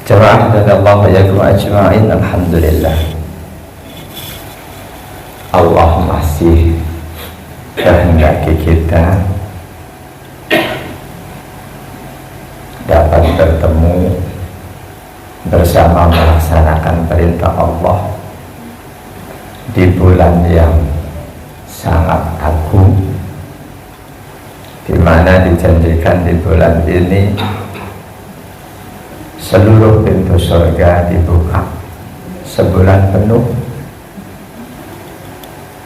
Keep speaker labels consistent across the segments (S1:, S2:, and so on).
S1: Jamaah dan Allah yakum ajma'in. Alhamdulillah, Allah masih kehendaki kita dapat bertemu bersama melaksanakan perintah Allah di bulan yang sangat agung, di mana dijanjikan di bulan ini seluruh pintu surga dibuka sebulan penuh,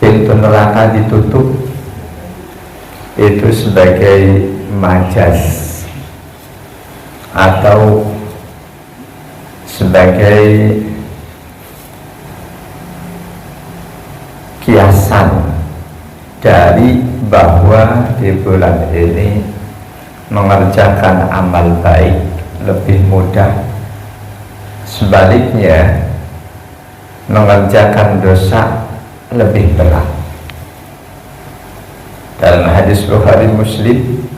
S1: pintu neraka ditutup. Itu sebagai majas atau sebagai kiasan dari bahwa di bulan ini mengerjakan amal baik lebih mudah, sebaliknya mengerjakan dosa lebih berat. Dalam hadis Bukhari Muslim,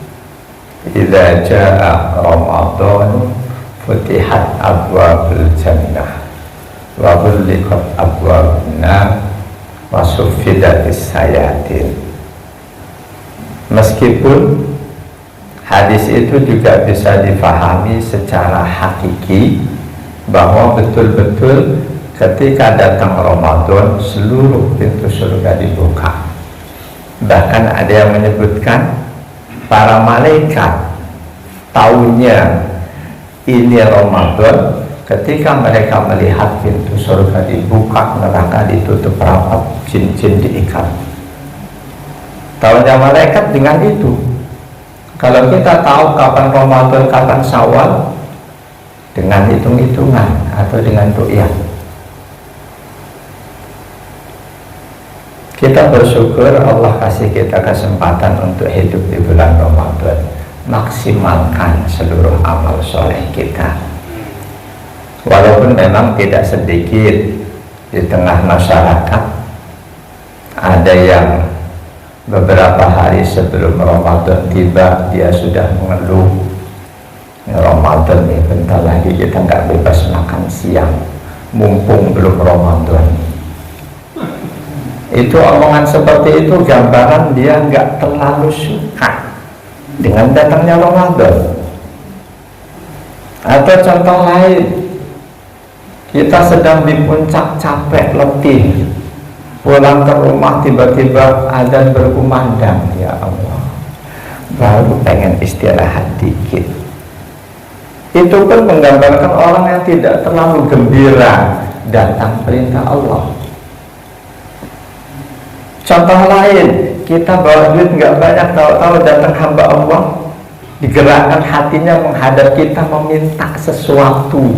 S1: idza jaa Ramadan futihat abwabul jannah wa ghulliqat abwabun nar wa suffidatis sayatin. Meskipun hadis itu juga bisa difahami secara hakiki bahwa betul-betul ketika datang Ramadan seluruh pintu surga dibuka. Bahkan ada yang menyebutkan para malaikat tahunya ini Ramadan ketika mereka melihat pintu surga dibuka, neraka ditutup rapat, jin-jin diikat. Tahunya malaikat dengan itu. Kalau kita tahu kapan Ramadan, kapan Syawal, dengan hitung-hitungan atau dengan ru'yah. Kita bersyukur Allah kasih kita kesempatan untuk hidup di bulan Ramadan. Maksimalkan seluruh amal soleh kita. Walaupun memang tidak sedikit di tengah masyarakat ada yang beberapa hari sebelum Ramadan tiba dia sudah mengeluh, Ramadan nih bentar lagi kita nggak bebas makan siang, mumpung belum Ramadan. Itu omongan seperti itu gambaran dia nggak terlalu suka dengan datangnya Ramadan. Atau contoh lain, kita sedang di puncak capek letih, pulang ke rumah tiba-tiba adzan berkumandang, ya Allah, baru pengen istirahat dikit. Itu pun menggambarkan orang yang tidak terlalu gembira datang perintah Allah. Contoh lain, kita bawa duit nggak banyak, tahu-tahu datang hamba Allah, digerakkan hatinya menghadap kita meminta sesuatu.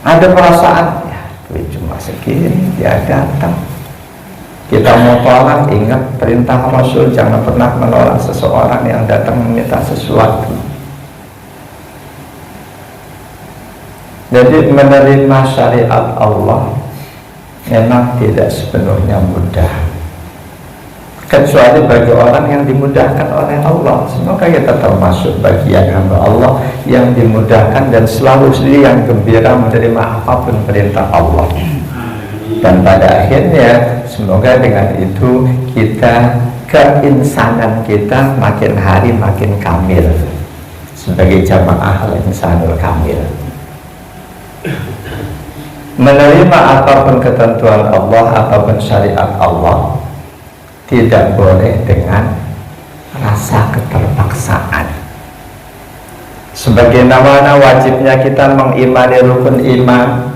S1: Ada perasaan, cuma segini dia datang. Kita mau tolak, ingat perintah Rasul, jangan pernah menolak seseorang yang datang meminta sesuatu. Jadi menerima syariat Allah memang tidak sepenuhnya mudah, kecuali bagi orang yang dimudahkan oleh Allah. Semoga kita termasuk bagian hamba Allah yang dimudahkan dan selalu yang gembira menerima apapun perintah Allah. Dan pada akhirnya semoga dengan itu kita, keinsanan kita makin hari makin kamil sebagai jamaah al-insanul kamil. Menerima apapun ketentuan Allah, apapun syariat Allah, tidak boleh dengan rasa keterpaksaan. Sebagaimana wajibnya kita mengimani rukun iman,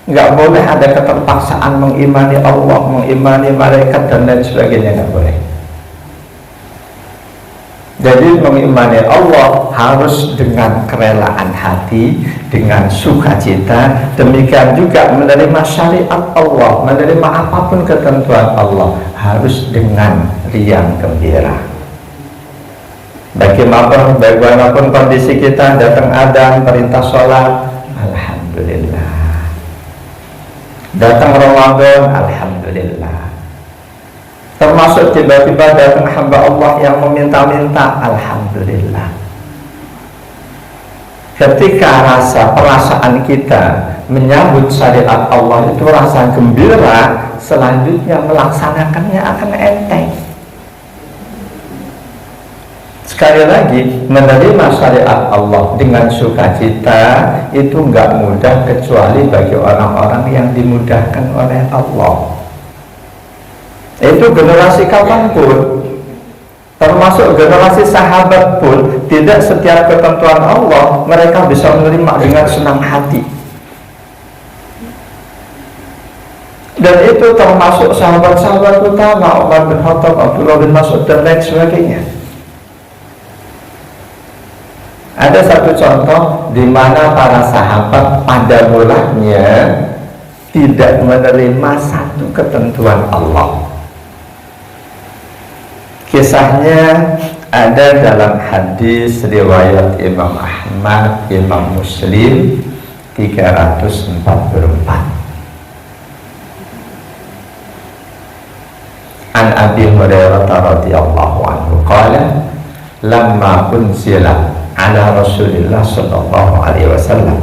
S1: nggak boleh ada keterpaksaan mengimani Allah, mengimani malaikat dan lain sebagainya, nggak boleh. Jadi mengimani Allah harus dengan kerelaan hati, dengan sukacita. Demikian juga menerima syariat Allah, menerima apapun ketentuan Allah harus dengan riang gembira. Bagaimanapun kondisi kita, datang adzan, perintah sholat, alhamdulillah. Datang Ramadan, alhamdulillah. Termasuk tiba-tiba datang hamba Allah yang meminta-minta, alhamdulillah. Ketika perasaan kita menyambut syariat Allah itu rasa gembira, selanjutnya melaksanakannya akan enteng. Sekali lagi, menerima syariat Allah dengan sukacita itu nggak mudah kecuali bagi orang-orang yang dimudahkan oleh Allah. Itu generasi kapanpun, termasuk generasi sahabat pun, tidak setiap ketentuan Allah mereka bisa menerima dengan senang hati. Dan itu termasuk sahabat-sahabat utama, Umar bin Khattab, Abdullah bin Mas'ud, dan lain sebagainya. Ada satu contoh di mana para sahabat pada mulanya tidak menerima satu ketentuan Allah. Kisahnya ada dalam hadis riwayat Imam Ahmad, Imam Muslim 344. An Abi Hurairah radhiyallahu anhu qala lamma unzila ala Rasulillah sallallahu alaihi wasallam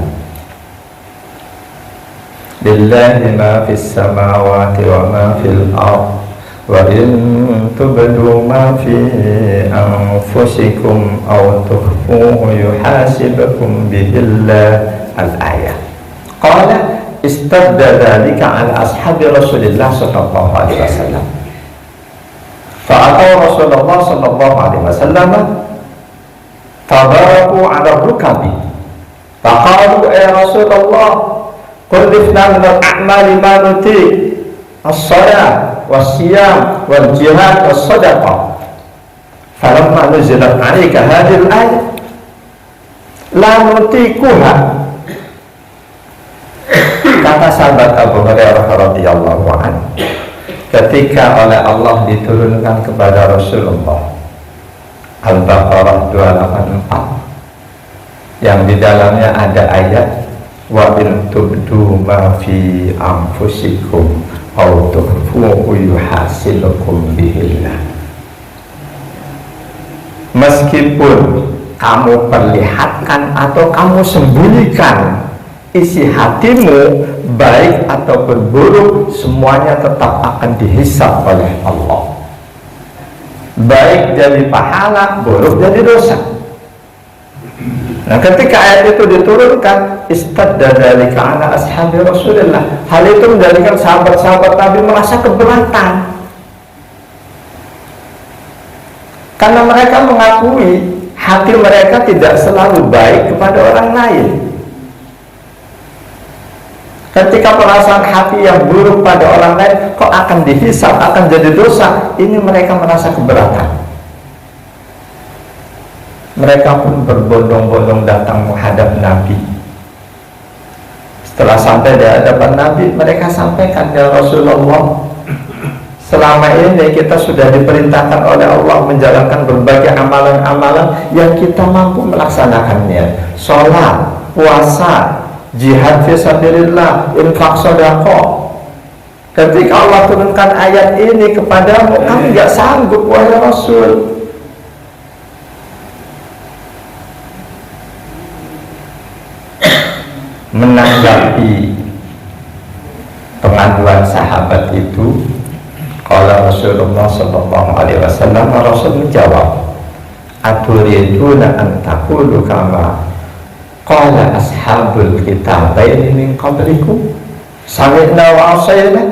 S1: lillahi ma fis samawati wa ma fil ardh wa in tubdu ma fi anfusikum aw tukhfuhu yuhasibukum bihillah al-ayah. Qala istadda dhalika ala ashabi Rasulillah sallallahu alaihi wasallam. Fa'atau Rasulullah sallallahu alaihi wasallam fadarabu ala rukabi faqalu ya Rasulullah kullifna min al-a'mali ma nuti as-salat was-siyam wal-jihad was-sadaqah. Falamma nuzilat 'alaika hadhihi al-ayah la nutikuha. Kata sahabat Abu Hurairah radhiyallahu anhu, ketika oleh Allah diturunkan kepada Rasulullah Al-Baqarah 284 yang di dalamnya ada ayat wa in tubdu ma fi anfusikum aw tukhfuhu yuhasibukum bihillah. Meskipun kamu perlihatkan atau kamu sembunyikan isi hatimu, baik ataupun buruk, semuanya tetap akan dihisab oleh Allah. Baik jadi pahala, buruk jadi dosa. Nah, ketika ayat itu diturunkan, istadda dzalika ala ashabi Rasulillah. Hal itu menjadikan sahabat-sahabat Nabi merasa keberatan. Karena mereka mengakui hati mereka tidak selalu baik kepada orang lain. Ketika perasaan hati yang buruk pada orang lain kok akan dihisab, akan jadi dosa, ini mereka merasa keberatan. Mereka pun berbondong-bondong datang menghadap Nabi. Setelah sampai di hadapan Nabi, mereka sampaikan, ya Rasulullah, selama ini kita sudah diperintahkan oleh Allah menjalankan berbagai amalan-amalan yang kita mampu melaksanakannya. Sholat, puasa, jihad fisabilillah, infak sedekah. Ketika Allah turunkan ayat ini kepadamu, kami gak sanggup wahai Rasul. Menanggapi pengaduan sahabat itu, qala Rasulullah sallallahu alaihi wasallam, Rasul menjawab, aturiduna an taqulu kama qala ashabul kitabaini min qablikum sami'na wa ata'na.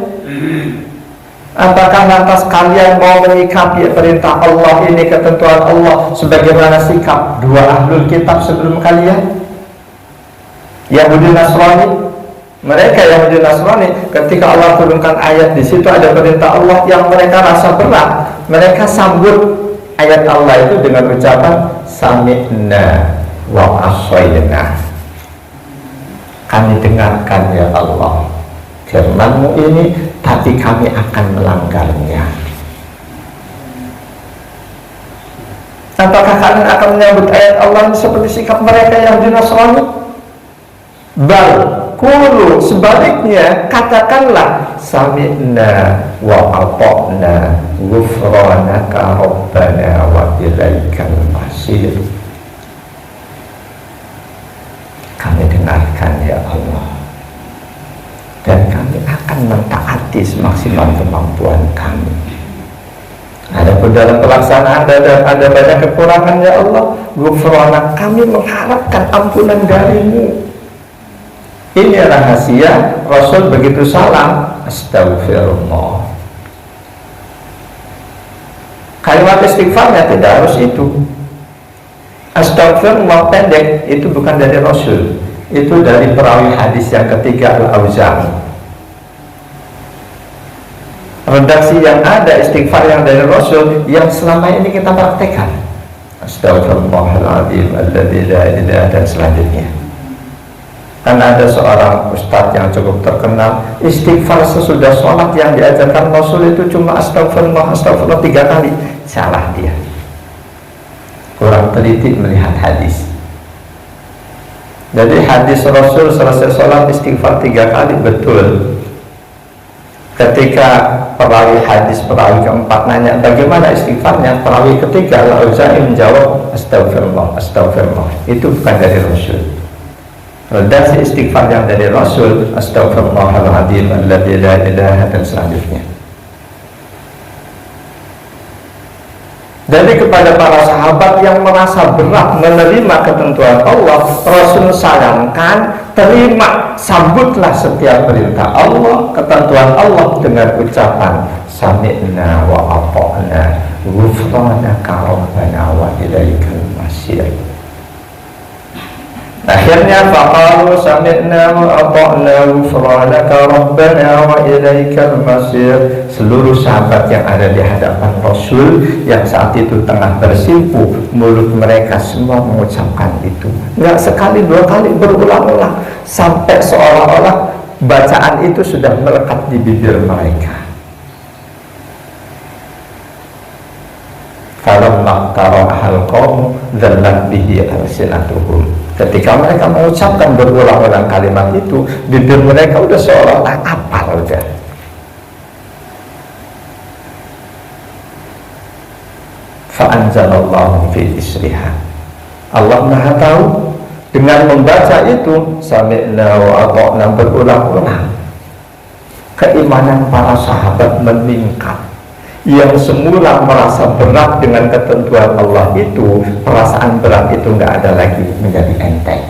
S1: Apakah lantas kalian mau menyikapi perintah Allah ini, ketentuan Allah, sebagaimana sikap dua ahlul kitab sebelum kalian, Yahudi Nasrani? Mereka Yahudi Nasrani, ketika Allah turunkan ayat di situ ada perintah Allah yang mereka rasa berat, mereka sambut ayat Allah itu dengan ucapan sami'na wa ata'na. Kami dengarkan ya Allah firman-Mu ini, tapi kami akan melanggarnya. Apakah kalian akan menyambut ayat Allah seperti sikap mereka yang di Nasrani? Bal qulu, sebaliknya katakanlah sami'na wa ata'na ghufranaka rabbana wa ilaikal masir. Allah, dan kami akan mentaati semaksimal kemampuan kami. Adapun dalam pelaksanaan ada banyak kekurangan, ya Allah, ghufranak, kami mengharapkan ampunan darimu. Ini rahasia Rasul begitu salam, astagfirullah. Kalimat istighfarnya tidak harus itu. Astagfirullah pendek itu bukan dari Rasul, itu dari perawi hadis yang ketiga, Al-Auza'i. Redaksi yang ada istighfar yang dari Rasul yang selama ini kita praktekkan, Astaghfirullahaladzim alladzi la ilaha, dan selanjutnya. Kan ada seorang ustadz yang cukup terkenal, istighfar sesudah sholat yang diajarkan Rasul itu cuma astagfirullah 3 kali. Salah dia, kurang teliti melihat hadis. Jadi hadis Rasul selesai sholat istighfar 3 kali, betul. Ketika perawi hadis, perawi keempat nanya bagaimana istighfarnya, perawi ketiga Al-Auza'i menjawab astagfirullah. Itu bukan dari Rasul. Redaksi istighfar yang dari Rasul, astagfirullahaladzim alladzi la ilaha, dan selanjutnya. Jadi kepada para sahabat yang merasa berat menerima ketentuan Allah, Rasul sarankan, terima, sambutlah setiap perintah Allah, ketentuan Allah dengan ucapan sami'na wa ata'na ghufranaka rabbana wa ilaikal masir. Akhirnya faqalu sami'na wa ata'na ghufranaka rabbana wa ilaikal masir. Seluruh sahabat yang ada di hadapan Rasul yang saat itu tengah bersimpu, mulut mereka semua mengucapkan itu. Enggak sekali, 2 kali, berulang-ulang, sampai seolah-olah bacaan itu sudah melekat di bibir mereka. Falamma qara'ahal qaum dzallat bihi alsinatuhum. Ketika mereka mengucapkan berulang-ulang kalimat itu, bibir mereka udah seolah-olah apal udah. Fa'anzalallahu fi isriha. Allah Maha tahu, dengan membaca itu sami'na wa ata'na berulang-ulang, keimanan para sahabat meningkat. Yang semula merasa berat dengan ketentuan Allah itu, perasaan berat itu nggak ada lagi, menjadi enteng.